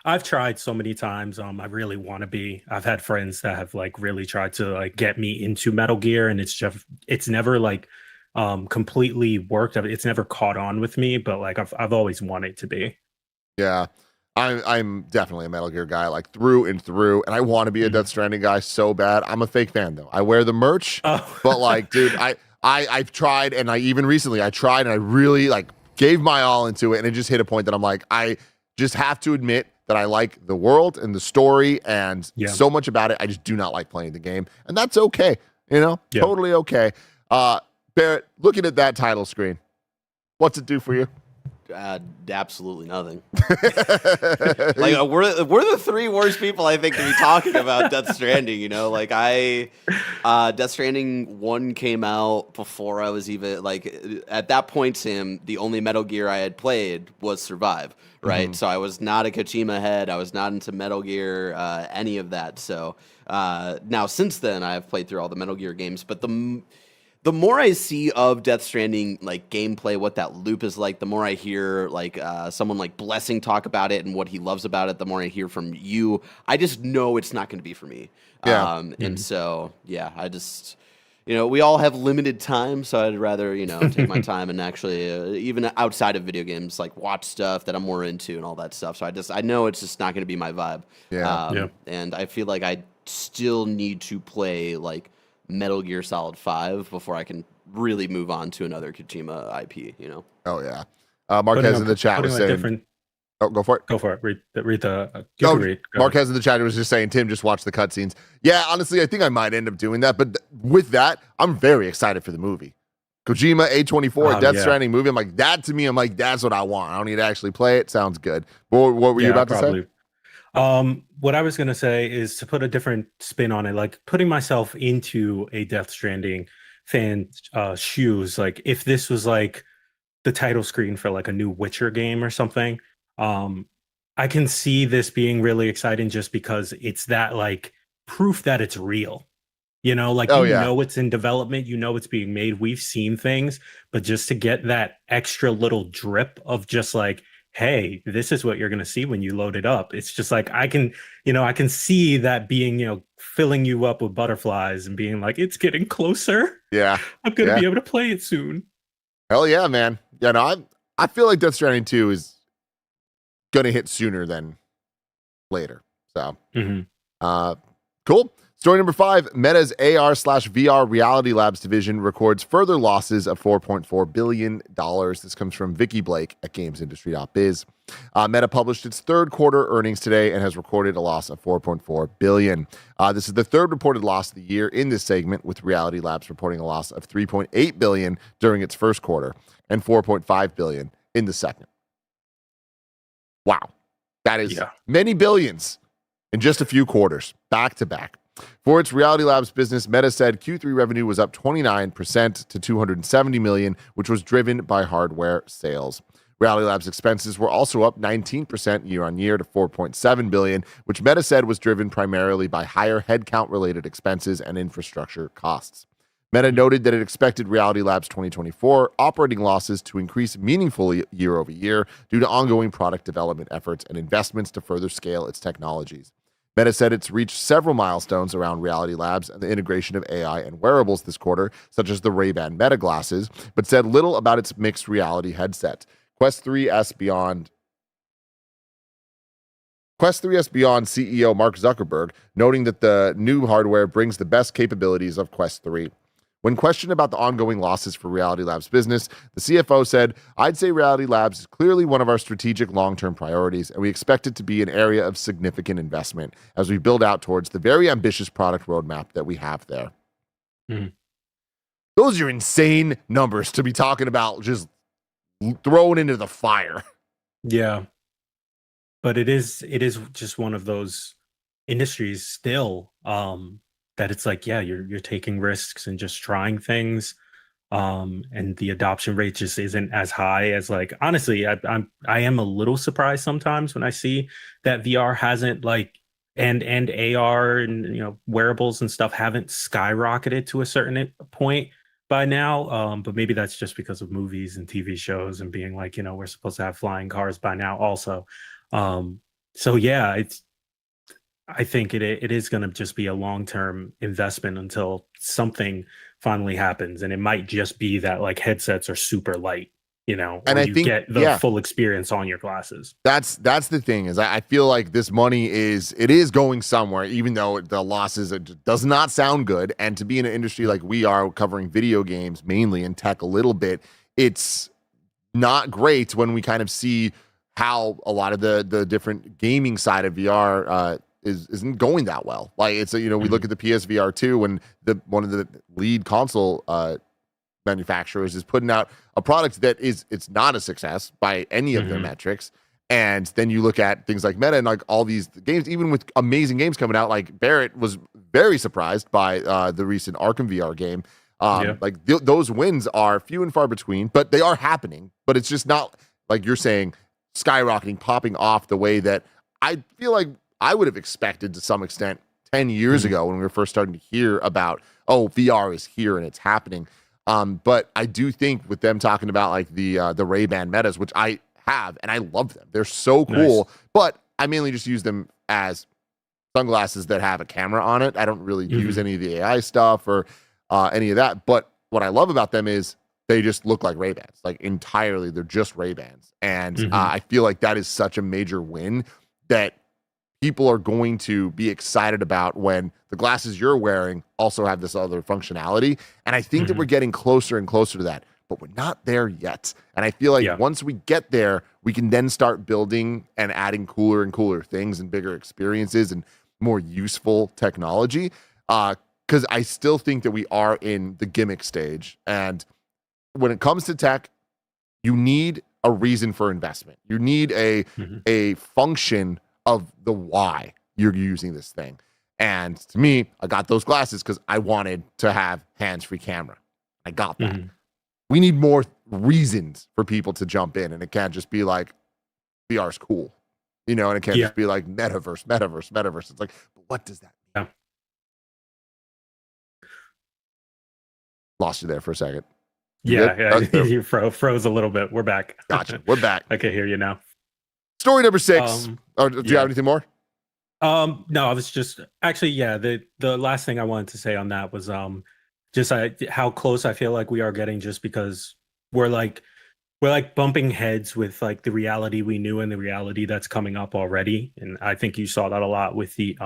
I've tried so many times. I really want to be. I've had friends that have like really tried to like get me into Metal Gear, and it's never like completely worked. It's never caught on with me, but like I've always wanted to be. Yeah. I'm definitely a Metal Gear guy, like through and through, and I want to be a Death Stranding guy so bad. I'm a fake fan though. I wear the merch, but like, dude, I've tried, and I even recently I tried, and I really like gave my all into it, and it just hit a point that I'm like, I just have to admit that I like the world and the story and so much about it. I just do not like playing the game, and that's okay. Totally okay. Barrett, looking at that title screen, what's it do for you? Absolutely nothing. Like we're the three worst people I think to be talking about Death Stranding. Death Stranding 1 came out before I was even like at that point, Sam. The only Metal Gear I had played was Survive, right? Mm-hmm. So I was not a Kojima head. I was not into Metal Gear, any of that. So now since then, I have played through all the Metal Gear games, but the more I see of Death Stranding, like gameplay, what that loop is like, the more I hear like someone like Blessing talk about it and what he loves about it, the more I hear from you, I just know it's not going to be for me. Yeah. And so, yeah, I just, we all have limited time, so I'd rather, take my time and actually, even outside of video games, like watch stuff that I'm more into and all that stuff. So I know it's just not going to be my vibe. Yeah. And I feel like I still need to play like Metal Gear Solid 5 before I can really move on to another Kojima IP, Oh, yeah. Marquez in the chat was saying... Oh, go for it. Go for it. Read the... Marquez in the chat was just saying, Tim, just watch the cutscenes. Yeah, honestly, I think I might end up doing that. But with that, I'm very excited for the movie. Kojima, A24, Death Stranding movie. I'm like, that to me, that's what I want. I don't need to actually play it. Sounds good. What were you about to say? What I was going to say is to put a different spin on it, like putting myself into a Death Stranding fan shoes. Like if this was like the title screen for like a new Witcher game or something, I can see this being really exciting just because it's that like proof that it's real. Know it's in development, it's being made. We've seen things, but just to get that extra little drip of just like, hey, this is what you're going to see when you load it up. It's just like, I can see that being, filling you up with butterflies and being like, it's getting closer. Yeah. I'm going to be able to play it soon. Hell yeah, man. Yeah, no, I feel like Death Stranding 2 is going to hit sooner than later. So, cool. Story number 5, Meta's AR/VR Reality Labs division records further losses of $4.4 billion. This comes from Vicky Blake at gamesindustry.biz. Meta published its third quarter earnings today and has recorded a loss of $4.4 billion. This is the third reported loss of the year in this segment, with Reality Labs reporting a loss of $3.8 billion during its first quarter and $4.5 billion in the second. Wow. That is many billions in just a few quarters, back to back. For its Reality Labs business, Meta said Q3 revenue was up 29% to $270 million, which was driven by hardware sales. Reality Labs expenses were also up 19% year on year to $4.7 billion, which Meta said was driven primarily by higher headcount-related expenses and infrastructure costs. Meta noted that it expected Reality Labs 2024 operating losses to increase meaningfully year over year due to ongoing product development efforts and investments to further scale its technologies. Meta said it's reached several milestones around Reality Labs and the integration of AI and wearables this quarter, such as the Ray-Ban Meta glasses, but said little about its mixed reality headset. Quest 3S Beyond CEO Mark Zuckerberg, noting that the new hardware brings the best capabilities of Quest 3. When questioned about the ongoing losses for Reality Labs business, the CFO said, "I'd say Reality Labs is clearly one of our strategic long-term priorities, and we expect it to be an area of significant investment as we build out towards the very ambitious product roadmap that we have there." Those are insane numbers to be talking about, just throwing into the fire. Yeah. But it is just one of those industries still, that it's like, you're taking risks and just trying things, and the adoption rate just isn't as high as, like, honestly, I am a little surprised sometimes when I see that VR hasn't and AR and wearables and stuff haven't skyrocketed to a certain point by now, but maybe that's just because of movies and TV shows and being like, we're supposed to have flying cars by now also. So yeah, I think it is going to just be a long-term investment until something finally happens, and it might just be that like headsets are super light, or you get the full experience on your glasses. That's the thing is I feel like this money is going somewhere, even though the losses, it does not sound good. And to be in an industry like we are, covering video games mainly and tech a little bit, it's not great when we kind of see how a lot of the different gaming side of VR isn't going that well. Like it's we look at the PSVR 2 and one of the lead console manufacturers is putting out a product that it's not a success by any of their metrics. And then you look at things like Meta and like all these games, even with amazing games coming out, like Barrett was very surprised by the recent Arkham VR game. Like those wins are few and far between, but they are happening. But it's just not, like you're saying, skyrocketing, popping off the way that I feel like I would have expected to some extent 10 years ago when we were first starting to hear about, VR is here and it's happening. But I do think with them talking about like the Ray-Ban Metas, which I have, and I love them. They're so cool, nice. But I mainly just use them as sunglasses that have a camera on it. I don't really use any of the AI stuff or any of that. But what I love about them is they just look like Ray-Bans, like entirely. They're just Ray-Bans. And I feel like that is such a major win that people are going to be excited about when the glasses you're wearing also have this other functionality. And I think that we're getting closer and closer to that, but we're not there yet. And I feel like once we get there, we can then start building and adding cooler and cooler things and bigger experiences and more useful technology. Because I still think that we are in the gimmick stage. And when it comes to tech, you need a reason for investment. You need a function of the why you're using this thing. And to me, I got those glasses because I wanted to have hands-free camera. I got that. We need more reasons for people to jump in, and it can't just be like VR's cool, and it can't just be like metaverse. It's like, but what does that mean? Lost you there for a second. You froze a little bit. We're back. Gotcha. We're back. I can hear you now. Story number 6. Do you have anything more? No, I was just actually, the last thing I wanted to say on that was just how close I feel like we are getting, just because we're like bumping heads with like the reality we knew and the reality that's coming up already. And I think you saw that a lot with the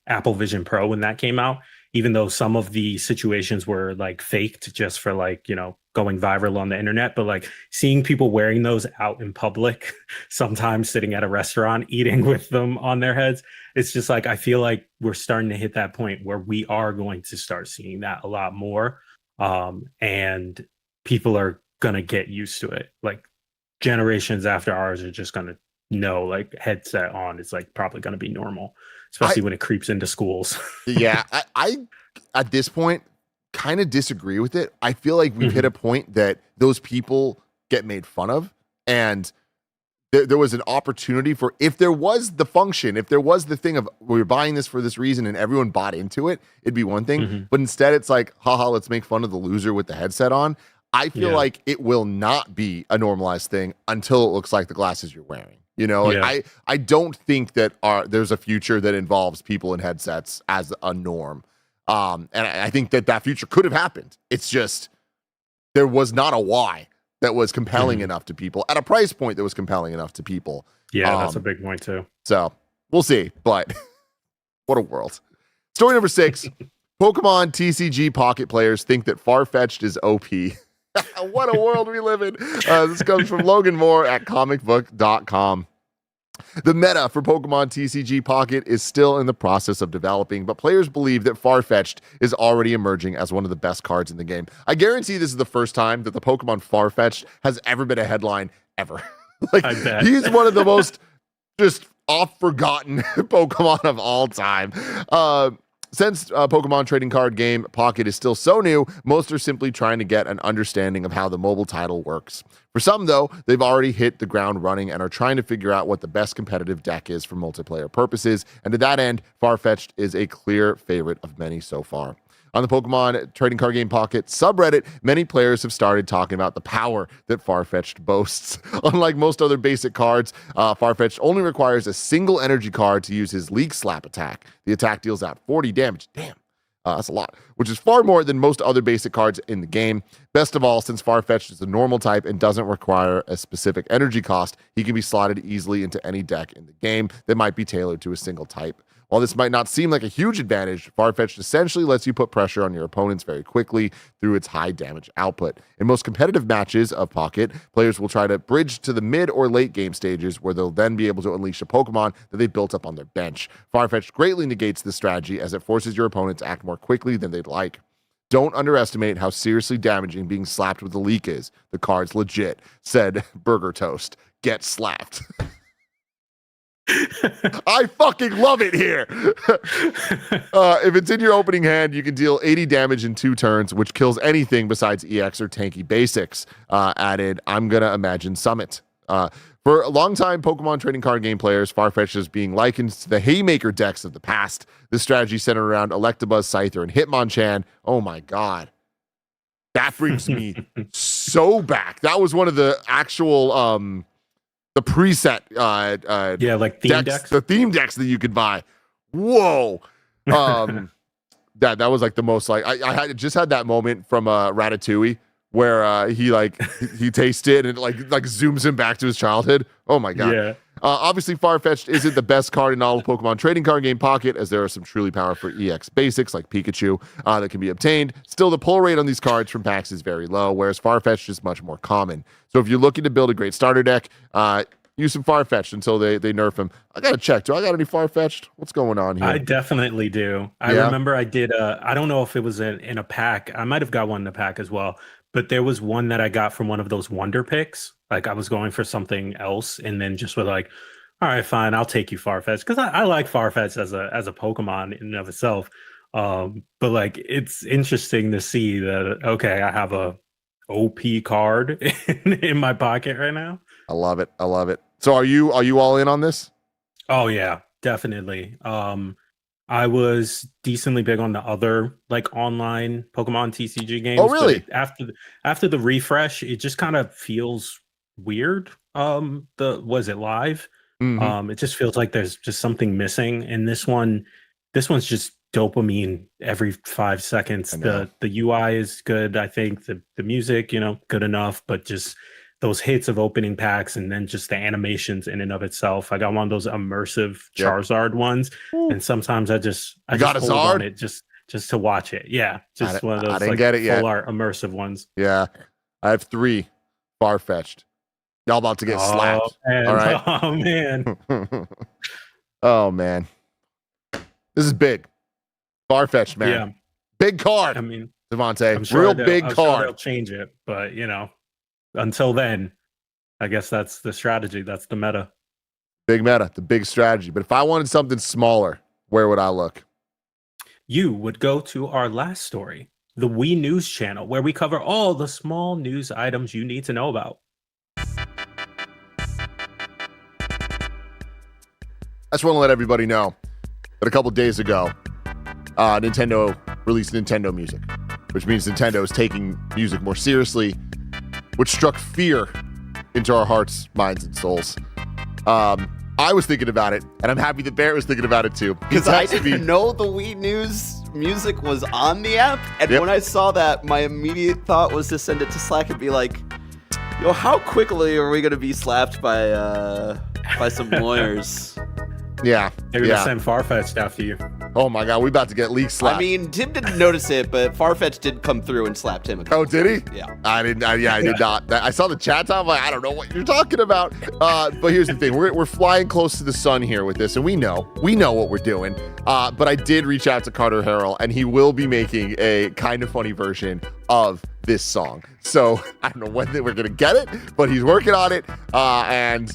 Apple Vision Pro when that came out, even though some of the situations were like faked just for like, going viral on the internet. But like seeing people wearing those out in public, sometimes sitting at a restaurant, eating with them on their heads, it's just like, I feel like we're starting to hit that point where we are going to start seeing that a lot more. And people are going to get used to it. Like generations after ours are just going to know, like headset on is like probably going to be normal, especially when it creeps into schools. I at this point kind of disagree with it. I feel like we've hit a point that those people get made fun of, and there was an opportunity for, if there was the function, if there was the thing of we're buying this for this reason and everyone bought into it, it'd be one thing. But instead it's like, haha, let's make fun of the loser with the headset on. I feel like it will not be a normalized thing until it looks like the glasses you're wearing. I don't think that there's a future that involves people in headsets as a norm. And I think that future could have happened. It's just there was not a why that was compelling enough to people at a price point that was compelling enough to people. That's a big point too. So we'll see, but what a world. Story number 6, Pokemon TCG Pocket players think that Farfetch'd is OP. What a world we live in. This comes from Logan Moore at comicbook.com. The meta for Pokemon TCG Pocket is still in the process of developing, but players believe that Farfetch'd is already emerging as one of the best cards in the game. I guarantee this is the first time that the Pokemon Farfetch'd has ever been a headline ever. Like, I bet. He's one of the most just oft-forgotten Pokemon of all time. Since Pokemon trading card game Pocket is still so new, most are simply trying to get an understanding of how the mobile title works. For some, though, they've already hit the ground running and are trying to figure out what the best competitive deck is for multiplayer purposes, and to that end, Farfetch'd is a clear favorite of many so far. On the Pokemon trading card game Pocket subreddit, many players have started talking about the power that Farfetch'd boasts. Unlike most other basic cards, Farfetch'd only requires a single energy card to use his Leak Slap attack. The attack deals out 40 damage. Damn. That's a lot, which is far more than most other basic cards in the game. Best of all, since Farfetch'd is a normal type and doesn't require a specific energy cost, he can be slotted easily into any deck in the game that might be tailored to a single type. While this might not seem like a huge advantage, Farfetch'd essentially lets you put pressure on your opponents very quickly through its high damage output. In most competitive matches of Pocket, players will try to bridge to the mid or late game stages where they'll then be able to unleash a Pokemon that they built up on their bench. Farfetch'd greatly negates this strategy as it forces your opponent to act more quickly than they'd like. Don't underestimate how seriously damaging being slapped with a leak is. The card's legit, said Burger Toast. Get slapped. I fucking love it here. If it's in your opening hand, you can deal 80 damage in 2 turns, which kills anything besides EX or tanky basics. Added, I'm gonna imagine Summit. For a long time, Pokemon trading card game players, Farfetch'd is being likened to the Haymaker decks of the past. This strategy centered around Electabuzz, Scyther, and Hitmonchan. Oh my god. That brings me so back. That was one of the actual the preset like theme decks. The theme decks that you could buy. Whoa. That was like the most like I had just had that moment from Ratatouille where he tastes it and it like zooms him back to his childhood. Oh my god. Yeah. Obviously, Farfetch'd isn't the best card in all of Pokemon trading card game Pocket, as there are some truly powerful EX basics like Pikachu that can be obtained. Still, the pull rate on these cards from packs is very low, whereas Farfetch'd is much more common. So if you're looking to build a great starter deck, use some Farfetch'd until they nerf him. I gotta check. Do I got any Farfetch'd? What's going on here? I definitely do. I remember I did. I don't know if it was in a pack. I might have got one in a pack as well. But there was one that I got from one of those Wonder Picks. Like I was going for something else, and then just was like, "All right, fine, I'll take you Farfetch'd," because I like Farfetch'd as a Pokemon in and of itself. But like, it's interesting to see that. Okay, I have a OP card in my pocket right now. I love it. So are you all in on this? Oh yeah, definitely. I was decently big on the other like online Pokemon TCG games. Oh really? After the refresh, it just kind of feels weird. Was it live? Mm-hmm. It just feels like there's just something missing. And this one's just dopamine every 5 seconds. The UI is good. I think the music, good enough, but just those hits of opening packs and then just the animations in and of itself. I got one of those immersive Charizard ones. Ooh. And sometimes I just hold on it just to watch it. Yeah. Just one of those full art immersive ones. Yeah. I have 3 Farfetch'd. Y'all about to get slapped. Man. All right. Oh man. Oh man. This is big. Farfetch'd, man. Yeah. Big card. I mean, Devontae. Real big card. Sure they'll change it, but until then, I guess that's the strategy. That's the meta. Big meta, the big strategy. But if I wanted something smaller, where would I look? You would go to our last story, the We News channel, where we cover all the small news items you need to know about. I just want to let everybody know that a couple days ago, Nintendo released Nintendo Music, which means Nintendo is taking music more seriously, which struck fear into our hearts, minds, and souls. I was thinking about it, and I'm happy that Barrett was thinking about it too. Because I didn't know the Wii News music was on the app, and when I saw that, my immediate thought was to send it to Slack and be like, "Yo, how quickly are we gonna be slapped by some lawyers?" Yeah. They're gonna send Farfetch'd after you. Oh my god, we about to get leak slapped. I mean, Tim didn't notice it, but Farfetch'd did come through and slapped him. Oh, did he? Yeah. I did not. I saw the chat time. I'm like, I don't know what you're talking about. But here's the thing: we're flying close to the sun here with this, and we know what we're doing. But I did reach out to Carter Harrell, and he will be making a kind of funny version of this song. So I don't know when we're gonna get it, but he's working on it. And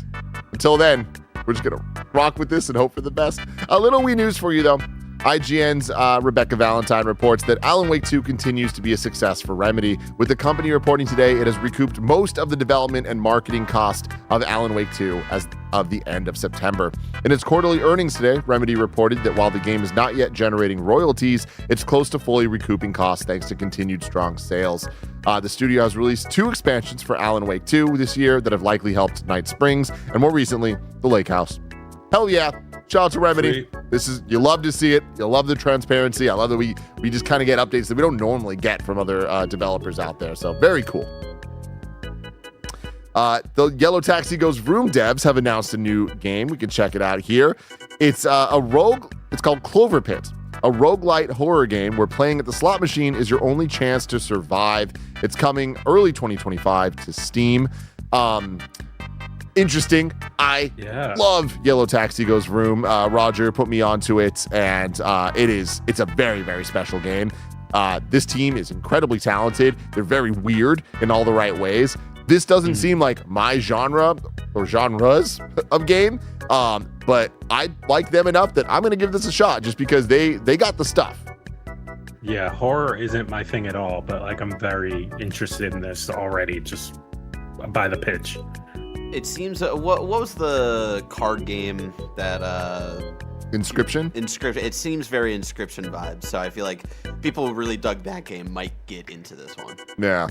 until then, we're just gonna rock with this and hope for the best. A little wee news for you though. IGN's Rebecca Valentine reports that Alan Wake 2 continues to be a success for Remedy, with the company reporting today it has recouped most of the development and marketing cost of Alan Wake 2 as of the end of September. In its quarterly earnings today, Remedy reported that while the game is not yet generating royalties, it's close to fully recouping costs thanks to continued strong sales. The studio has released 2 expansions for Alan Wake 2 this year that have likely helped Night Springs, and more recently, The Lake House. Hell yeah, Shout out to Remedy. Sweet. You love to see it. You love the transparency. I love that we just kind of get updates that we don't normally get from other developers out there. So very cool. The Yellow Taxi Goes Vroom devs have announced a new game. We can check it out here. It's a rogue. It's called Clover Pit, a roguelite horror game where playing at the slot machine is your only chance to survive. It's coming early 2025 to Steam. Interesting. I love Yellow Taxi Goes Vroom. Roger put me onto it, and it's a very, very special game. This team is incredibly talented. They're very weird in all the right ways. This doesn't seem like my genre or genres of game, but I like them enough that I'm going to give this a shot just because they got the stuff. Yeah, horror isn't my thing at all, but like I'm very interested in this already just by the pitch. It seems what was the card game that Inscription? Inscription. It seems very Inscription vibes, so I feel like people who really dug that game might get into this one. Yeah.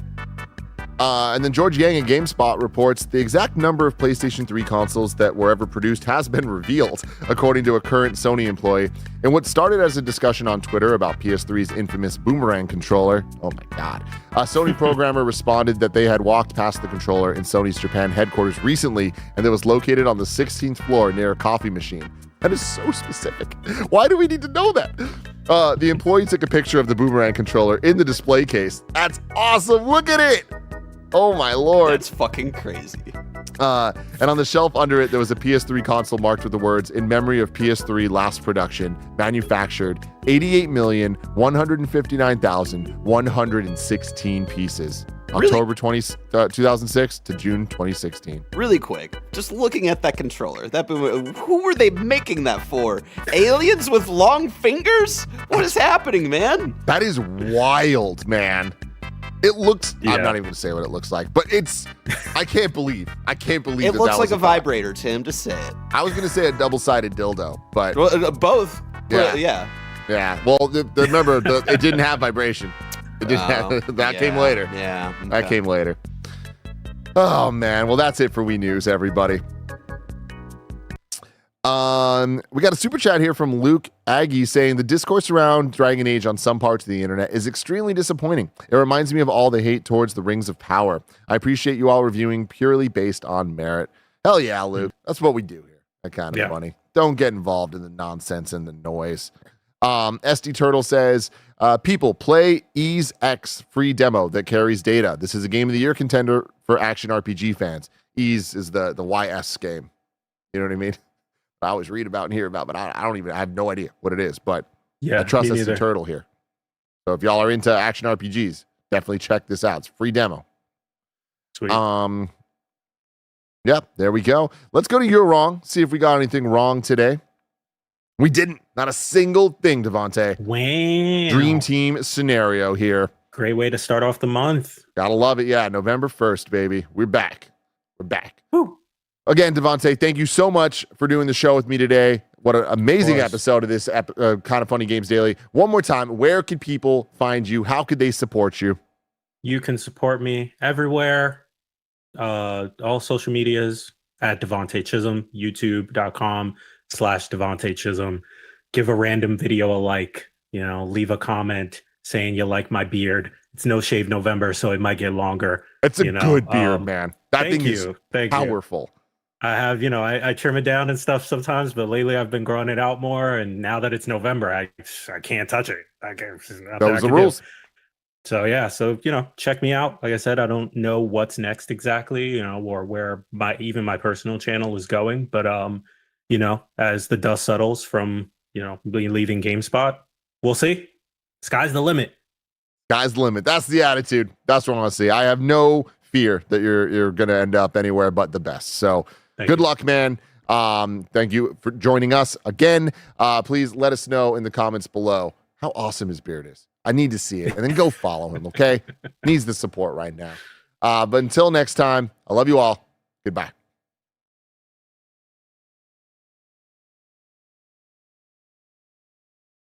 And then George Yang at GameSpot reports the exact number of PlayStation 3 consoles that were ever produced has been revealed, according to a current Sony employee. And what started as a discussion on Twitter about PS3's infamous Boomerang controller, oh my God, a Sony programmer responded that they had walked past the controller in Sony's Japan headquarters recently, and it was located on the 16th floor near a coffee machine. That is so specific. Why do we need to know that? The employee took a picture of the Boomerang controller in the display case. That's awesome. Look at it. Oh my Lord. That's fucking crazy. And on the shelf under it, there was a PS3 console marked with the words, "In memory of PS3 last production, manufactured 88,159,116 pieces. Really? October 2006 to June 2016. Really quick, just looking at that controller, who were they making that for? Aliens with long fingers? What is happening, man? That is wild, man. It looks, Yeah. I'm not even going to say what it looks like, but I can't believe It looks like a vibrator, Tim, just say it. I was going to say a double-sided dildo, but. Well, both. Yeah. Yeah. Yeah, well, remember, it didn't have vibration. It didn't have, that came later. Yeah. That came later. Oh, man. Well, that's it for Wii News, everybody. We got a super chat here from Luke Aggie saying the discourse around Dragon Age on some parts of the internet is extremely disappointing. It reminds me of all the hate towards the Rings of Power. I appreciate you all reviewing purely based on merit. Hell yeah, Luke. That's what we do here. That kind of funny. Don't get involved in the nonsense and the noise. SD Turtle says, people play Ease X free demo that carries data. This is a game of the year contender for action RPG fans. Ease is the YS game. You know what I mean? I always read about and hear about, but I have no idea what it is. But Yeah, I trust me SD neither. Turtle here. So if y'all are into action RPGs, definitely check this out. It's a free demo. Sweet. Yeah, there we go. Let's go to You're Wrong. See if we got anything wrong today. We didn't. Not a single thing, Devontae. Wow. Dream team scenario here. Great way to start off the month. Gotta love it. Yeah, November 1st, baby. We're back. We're back. Woo. Again, Devontae, thank you so much for doing the show with me today. What an amazing episode of this Kind of Funny Games Daily. One more time, where can people find you? How could they support you? You can support me everywhere. All social medias at Devontae Chisholm, youtube.com/Devontae Chisholm. Give a random video a like, leave a comment saying you like my beard. It's No Shave November, so it might get longer. It's a good beard, man. That thing is powerful. I have, I trim it down and stuff sometimes, but lately I've been growing it out more. And now that it's November, I can't touch it. I can't. Those are the rules. So yeah, check me out. Like I said, I don't know what's next exactly, or where my personal channel is going. But as the dust settles from leaving GameSpot, we'll see. Sky's the limit. Sky's the limit. That's the attitude. That's what I want to see. I have no fear that you're going to end up anywhere but the best. So good luck, man. Thank you for joining us again. Please let us know in the comments below how awesome his beard is. I need to see it. And then go follow him, okay? Needs the support right now. But until next time, I love you all. Goodbye.